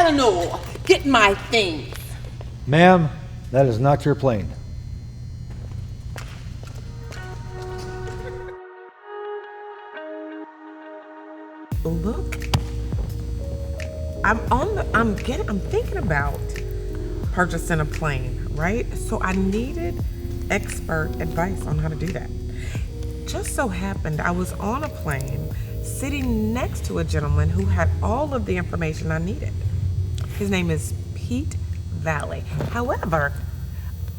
Eleanor, get my things. Ma'am, that is not your plane. Look, I'm thinking about purchasing a plane, right? So I needed expert advice on how to do that. Just so happened I was on a plane sitting next to a gentleman who had all of the information I needed. His name is Pete Vallee. However,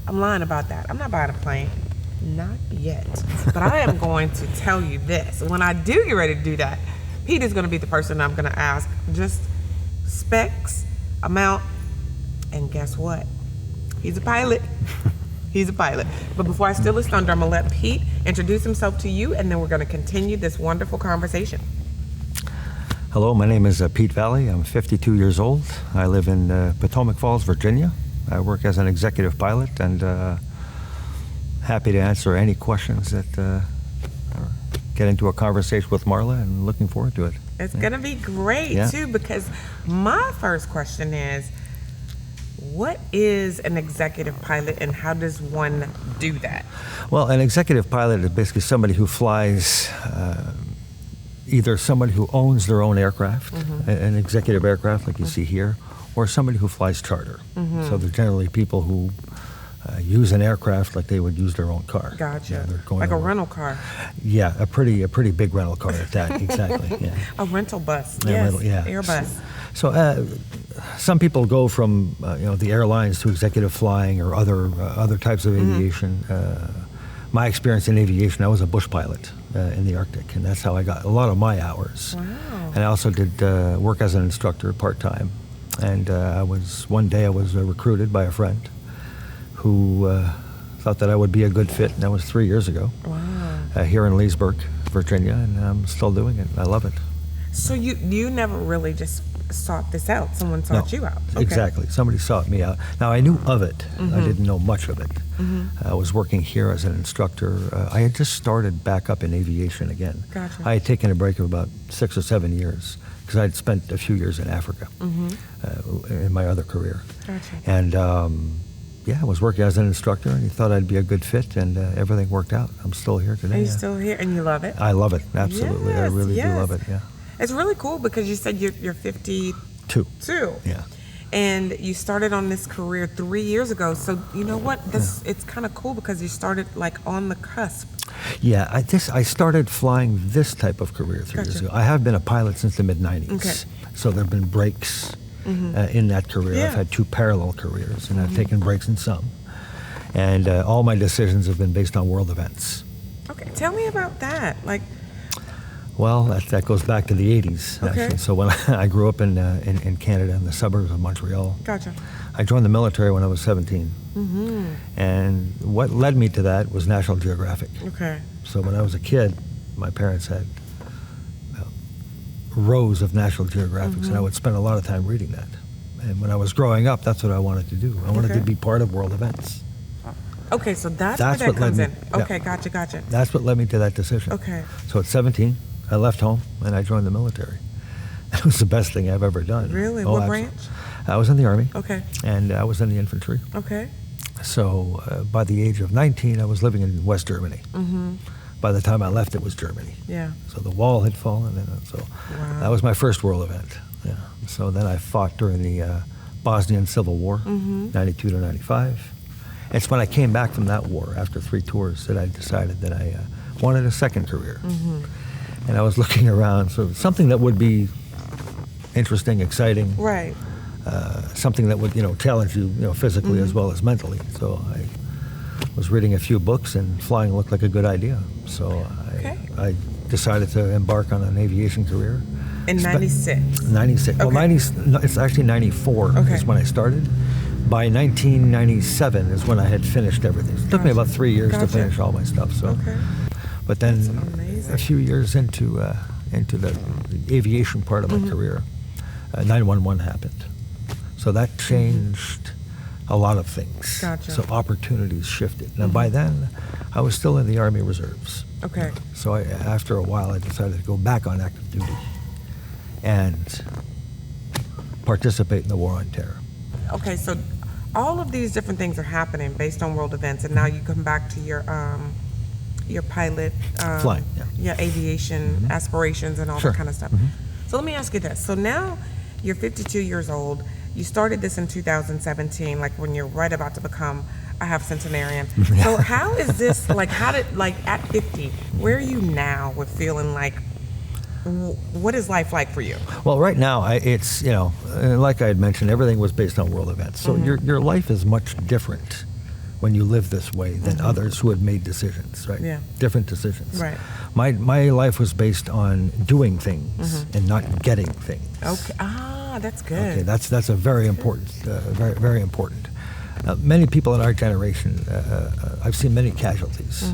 I'm lying about that. I'm not buying a plane. Not yet. But I am going to tell you this. When I do get ready to do that, Pete is going to be the person I'm going to ask just specs, amount, and guess what? He's a pilot. He's a pilot. But before I steal his thunder, I'm going to let Pete introduce himself to you, and then we're going to continue this wonderful conversation. Hello, my name is Pete Vallee. I'm 52 years old. I live in Potomac Falls, Virginia. I work as an executive pilot and happy to answer any questions that or get into a conversation with Marla, and looking forward to it. It's going to be great, too, because my first question is, what is an executive pilot and how does one do that? Well, an executive pilot is basically somebody who flies, either somebody who owns their own aircraft, an executive aircraft like you see here, or somebody who flies charter. So they're generally people who use an aircraft like they would use their own car. Gotcha. Yeah, like a rental car. Yeah, a pretty big rental car at that. Exactly. Yeah. A rental bus. Yeah, Yes. Airbus. So some people go from the airlines to executive flying or other types of aviation. My experience in aviation, I was a bush pilot in the Arctic, and that's how I got a lot of my hours. Wow. And I also did work as an instructor part-time. And one day I was recruited by a friend who thought that I would be a good fit, and that was 3 years ago. Wow. Here in Leesburg, Virginia, and I'm still doing it. I love it. So you never really just sought this out? Someone sought you out? Okay. Exactly. Somebody sought me out. Now, I knew of it. I didn't know much of it. I was working here as an instructor. I had just started back up in aviation again. Gotcha. I had taken a break of about 6 or 7 years because I'd spent a few years in Africa in my other career. Gotcha. And I was working as an instructor, and he thought I'd be a good fit, and everything worked out. I'm still here today. Are you still here? And you love it? I love it. Absolutely. Yes, I really do love it. Yeah. It's really cool because you said you're 52. Yeah. And you started on this career 3 years ago. So you know what? It's kind of cool because you started like on the cusp. Yeah, I started flying this type of career 3 years ago. I have been a pilot since the mid-'90s. Okay. So there have been breaks in that career. Yeah. I've had 2 parallel careers, and I've taken breaks in some. And all my decisions have been based on world events. Okay, tell me about that. Well, that goes back to the 80s, Okay. actually. So when I grew up in Canada, in the suburbs of Montreal. Gotcha. I joined the military when I was 17. And what led me to that was National Geographic. Okay. So when I was a kid, my parents had rows of National Geographics, and I would spend a lot of time reading that. And when I was growing up, that's what I wanted to do. I wanted to be part of world events. Okay, so that's where that comes in. Okay, gotcha. That's what led me to that decision. Okay. So at 17, I left home and I joined the military. It was the best thing I've ever done. Really? Oh, What absolutely. branch? I was in the Army. Okay. And I was in the infantry. Okay. So by the age of 19, I was living in West Germany. By the time I left, it was Germany. Yeah. So the wall had fallen, and so that was my first world event. Yeah. So then I fought during the Bosnian Civil War, 92 to 95. It's when I came back from that war after 3 tours that I decided that I wanted a second career. And I was looking around, so something that would be interesting, exciting, Right. something that would challenge you, physically as well as mentally. So I was reading a few books, and flying looked like a good idea. So I decided to embark on an aviation career. In 96. 96. Okay. Well, it's actually 94 is when I started. By 1997 is when I had finished everything. It took me about 3 years to finish all my stuff. So, but then a few years into the aviation part of my career, 9/11 happened. So that changed a lot of things. Gotcha. So opportunities shifted. Now by then, I was still in the Army Reserves. Okay. So after a while, I decided to go back on active duty. And participate in the war on terror. Okay, so all of these different things are happening based on world events, and now you come back to your pilot, Flying, yeah. aviation aspirations and all Sure. that kind of stuff. So let me ask you this. So now you're 52 years old. You started this in 2017, like when you're right about to become a half centenarian. So how is this, like, at 50, where are you now with feeling like, what is life like for you? Well, right now, it's, like I had mentioned, everything was based on world events. So your life is much different when you live this way than others who had made decisions, right? Yeah. Different decisions. Right. My life was based on doing things and not getting things. Okay. That's good. Okay, that's a very important, very, very important. Many people in our generation, I've seen many casualties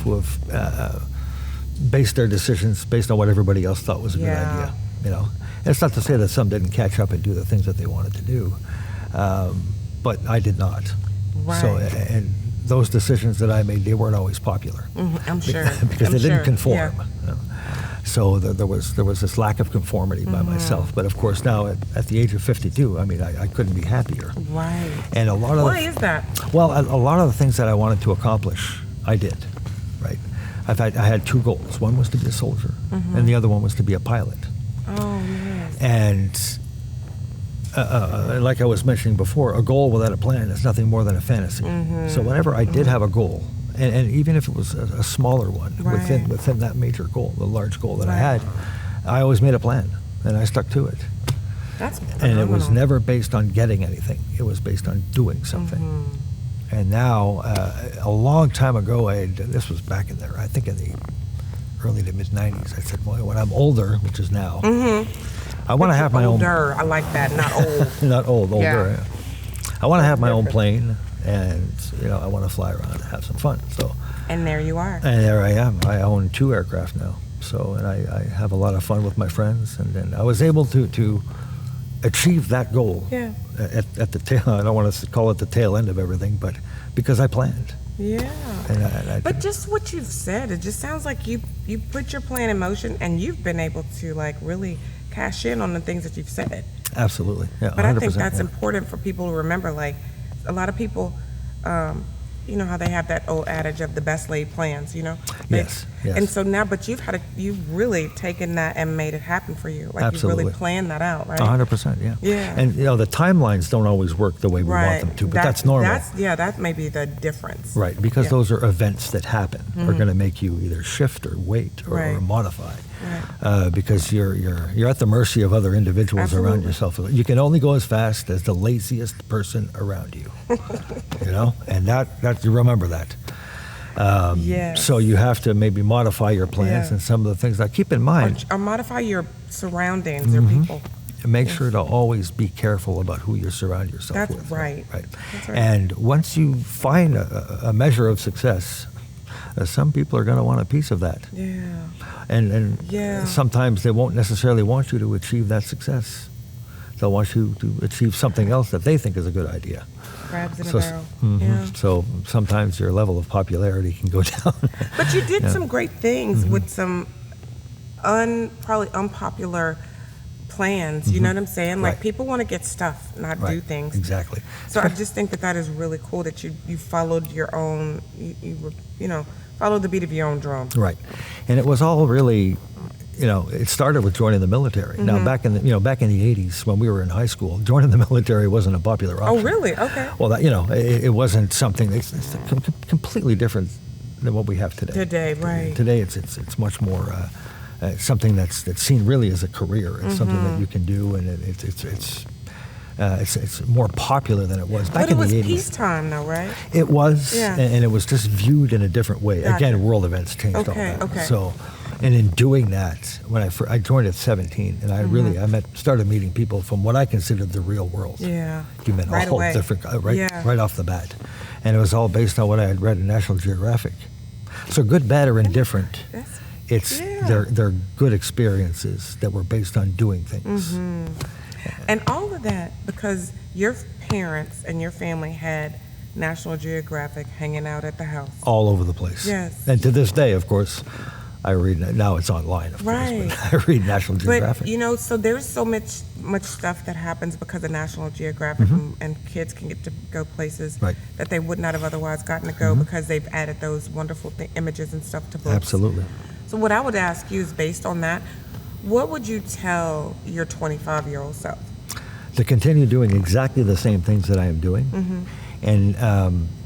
who have based their decisions based on what everybody else thought was a good idea. And it's not to say that some didn't catch up and do the things that they wanted to do, but I did not. Right. So, and those decisions that I made, they weren't always popular. I'm sure. Because they didn't conform. Yeah. So there was this lack of conformity by myself. But of course, now at the age of 52, I mean, I couldn't be happier. Right. And a lot of Why is that? Well, a lot of the things that I wanted to accomplish, I did. Right. I had two goals. One was to be a soldier, and the other one was to be a pilot. Oh, yes. And like I was mentioning before, a goal without a plan is nothing more than a fantasy. So whenever I did have a goal, and even if it was a smaller one within that major goal, the large goal that I had, I always made a plan, and I stuck to it. That's And it was phenomenal. never based on getting anything. It was based on doing something. And now, a long time ago, this was back in there, I think in the early to mid 90s, I said, well, when I'm older, which is now, I want to have my own. Older, I like that, not old. Not old, older. Yeah. Yeah. I want to have my own Different. plane, and I want to fly around and have some fun. So, And there you are. and there I am. I own 2 aircraft now. So, and I have a lot of fun with my friends, and I was able to achieve that goal. Yeah. At the tail, I don't want to call it the tail end of everything, but because I planned. Yeah. And I But just what you've said, it just sounds like you put your plan in motion, and you've been able to, like, really cash in on the things that you've said. Absolutely, yeah, 100%. But I think that's yeah. important for people to remember. Like, a lot of people, you know how they have that old adage of the best laid plans, Yes, yes. And so now, but you've really taken that and made it happen for you. Like, Absolutely. you've really planned that out, right? 100%, yeah. Yeah. And the timelines don't always work the way we want them to, but that's normal. That may be the difference. Right, because Yeah. those are events that happen, are going to make you either shift or wait or Right. modify, Right. because you're at the mercy of other individuals around Absolutely. yourself. You can only go as fast as the laziest person around you, and that you remember that. Yes. So you have to maybe modify your plans Yeah. and some of the things. Now, keep in mind, Or modify your surroundings, your people. make sure to always be careful about who you surround yourself That's with. right. Right. That's right. And once you find a measure of success, some people are going to want a piece of that. Yeah. And Yeah. sometimes they won't necessarily want you to achieve that success. They'll want you to achieve something else that they think is a good idea. Crabs in a So, barrel. mhm. Yeah. So sometimes your level of popularity can go down. But you did Yeah. some great things with some probably unpopular plans. You know what I'm saying? Like, Right. people want to get stuff, not do Right, things. exactly. So I just think that is really cool that you followed your own, followed the beat of your own drum. Right, and it was all really, it started with joining the military. Now back in the '80s when we were in high school, joining the military wasn't a popular option. Oh, really? Okay. Well, that it wasn't something. It's completely different than what we have today. Today, right. Today, it's much more something that's seen really as a career. It's something that you can do, and it's more popular than it was back But it in was the '80s. peacetime, though, right? It was, Yeah. and it was just viewed in a different way. Gotcha. Again, world events changed all Okay, that. okay. So, and in doing that, when I joined at 17, and I started meeting people from what I considered the real world. Yeah. You met Right all away. different, Yeah. right off the bat, and it was all based on what I had read in National Geographic. So, good, bad, or indifferent, That's, yeah. they're good experiences that were based on doing things. And all of that because your parents and your family had National Geographic hanging out at the house. All over the place. Yes. And to this day, of course, I read, now it's online, of Right. course, but I read National Geographic. But, you know, so there's so much stuff that happens because of National Geographic, and kids can get to go places Right. that they would not have otherwise gotten to go because they've added those wonderful images and stuff to books. Absolutely. So what I would ask you is, based on that, what would you tell your 25-year-old self? To continue doing exactly the same things that I am doing, and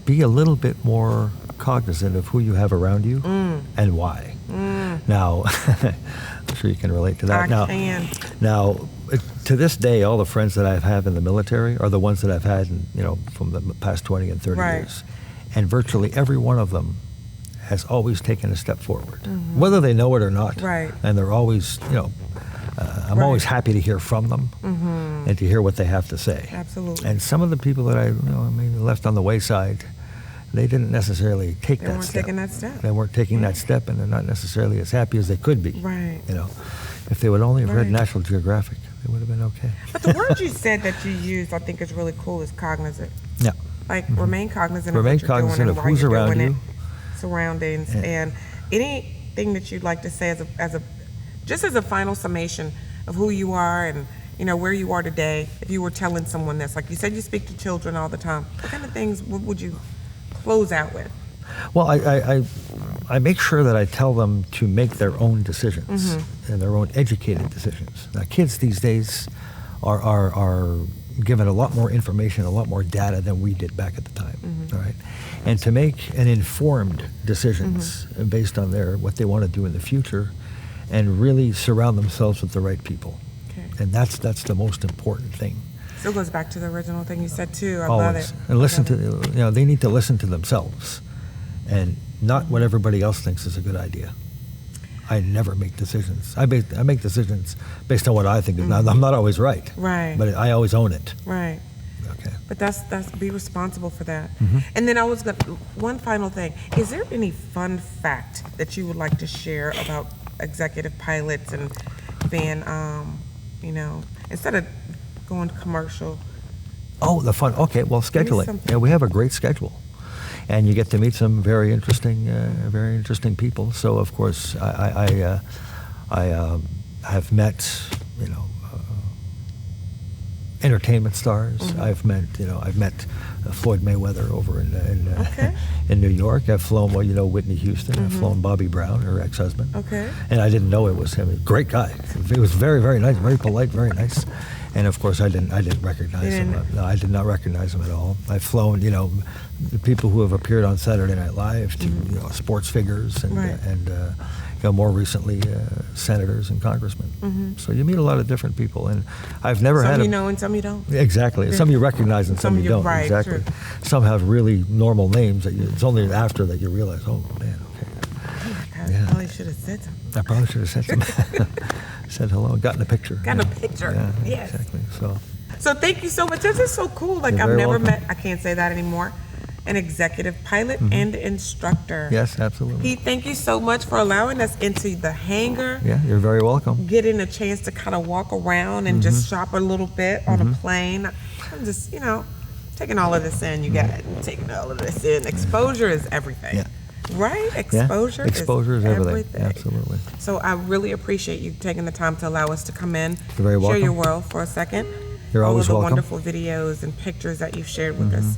be a little bit more cognizant of who you have around you and why. Now, I'm sure you can relate to that. I can. Now, to this day, all the friends that I've had in the military are the ones that I've had, from the past 20 and 30 Right. years. And virtually every one of them has always taken a step forward, whether they know it or not. Right. And they're always, I'm Right. always happy to hear from them and to hear what they have to say. Absolutely. And some of the people that I maybe left on the wayside, they didn't necessarily take They that weren't step. taking that step. They weren't taking that step, and they're not necessarily as happy as they could be. Right. If they would only have read Right. National Geographic, they would have been okay. But the word you said that you used, I think, is really cool, is cognizant. Yeah. Like, remain cognizant Remain of what you're cognizant doing of and why who's you're around doing you. it, surroundings, Yeah. and anything that you'd like to say just as a final summation of who you are and where you are today. If you were telling someone this, like you said, you speak to children all the time. What kind of things would you close out with? Well, I make sure that I tell them to make their own decisions and their own educated decisions. Now, kids these days are given a lot more information, a lot more data than we did back at the time. All right, and to make an informed decisions based on what they want to do in the future, and really surround themselves with the right people. Okay. And that's the most important thing. Still goes back to the original thing you said too. I love Always. it. And listen I love it. to, they need to listen to themselves and not what everybody else thinks is a good idea. I never make decisions. I make decisions based on what I think is. Now, I'm not always right. Right. But I always own it. Right. Okay. But that's be responsible for that. Mm-hmm. And then one final thing. Is there any fun fact that you would like to share about executive pilots and being, instead of going to commercial? Oh, the fun. Okay, well, scheduling. something. Yeah, we have a great schedule. And you get to meet some very interesting people. So, of course, I have met, entertainment stars. I've met Floyd Mayweather over Okay. in New York. I've flown, Whitney Houston. I've flown Bobby Brown, her ex-husband. Okay. And I didn't know it was him. Great guy. He was very, very nice, very polite, very nice. And of course, I didn't recognize him. No, I did not recognize him at all. I've flown, the people who have appeared on Saturday Night Live to sports figures and Right. more recently senators and congressmen. So you meet a lot of different people, and I've never had Some you know and some you don't. Exactly. Some you recognize and some you don't. Right, exactly. true. Some have really normal names that it's only after that you realize, oh man, okay. Oh my God, Yeah. I probably should have said something. I probably should have said something. Said hello, gotten a picture. Got a picture, Yeah, yes. exactly. So thank you so much. This is so cool. Like, You're I've very never welcome. met, I can't say that anymore, an executive pilot and instructor. Yes, absolutely. Pete, thank you so much for allowing us into the hangar, Yeah, you're very welcome. getting a chance to kind of walk around and just shop a little bit on a plane. I'm just, taking all of this in. You got it. Taking all of this in. Exposure is everything. Yeah. Right? Yeah. Exposure, Exposure is everything. Absolutely. So I really appreciate you taking the time to allow us to come in, You're very welcome. share your world for a second. You're all always of the welcome. wonderful videos and pictures that you've shared with us.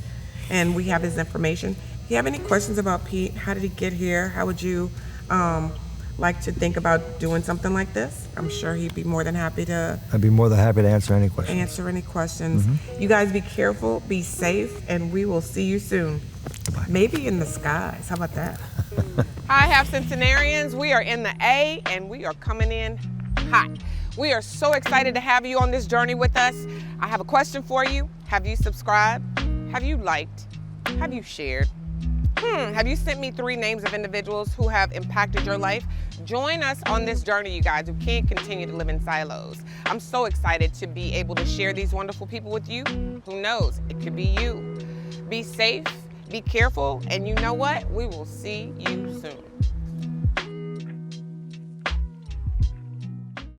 And we have his information. If you have any questions about Pete, how did he get here? How would you like to think about doing something like this? I'm sure he'd be more than happy to I'd be more than happy to answer any questions. answer any questions. You guys be careful, be safe, and we will see you soon. Goodbye. Maybe in the skies. How about that? Hi, Half Centenarians. We are in the A and we are coming in hot. We are so excited to have you on this journey with us. I have a question for you. Have you subscribed? Have you liked? Have you shared? Have you sent me 3 names of individuals who have impacted your life? Join us on this journey, you guys. We can't continue to live in silos. I'm so excited to be able to share these wonderful people with you. Who knows? It could be you. Be safe, be careful, and you know what? We will see you soon.